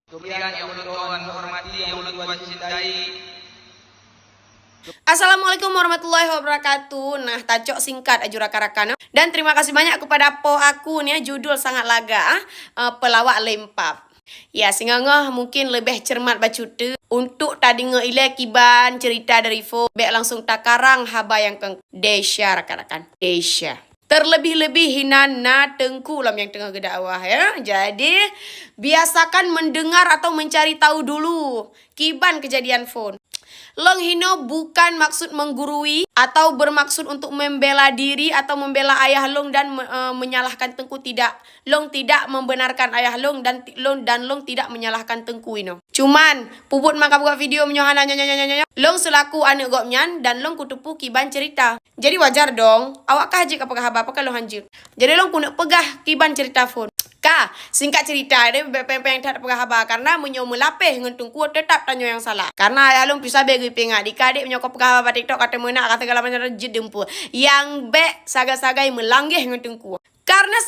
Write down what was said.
Kemudian yang ulun kawan hormati, yang ulun tuan cintai. Assalamualaikum warahmatullahi wabarakatuh. Nah, tacok singkat aju rakan-rakan. Dan terima kasih banyak kepada po aku nih, judul sangat laga, pelawak lempap. Ya, singangah mungkin lebih cermat baca tu. Untuk tadi ngeile kiban cerita dari fo, baik langsung takarang haba yang keng Desya rakan-rakan. Desya. Terlebih-lebih hinana tengku lam yang tengah gedawah ya. Jadi biasakan mendengar atau mencari tahu dulu kiban kejadian phone. Long hino bukan maksud menggurui atau bermaksud untuk membela diri atau membela ayah long dan menyalahkan Tengku, tidak. Long tidak membenarkan ayah long dan long tidak menyalahkan Tengku ino. Cuman puput maka buat video menyohana nyanyi long selaku anak gopnyan dan long kutupu kiban cerita. Jadi wajar dong. Awak kah jik apakah apa kalau hanjir. Jadi long kunak pegah kiban cerita phone. Kah, singkat cerita dia yang tak pegah haba karena menyo melapeh ngentungku tetap tanya yang salah. Karena ayah long pisah begi pengak dikadik menyokop pegah haba TikTok kata menak kata segala macam jedempu. Yang be saga-sagai melanggih ngentungku. Karena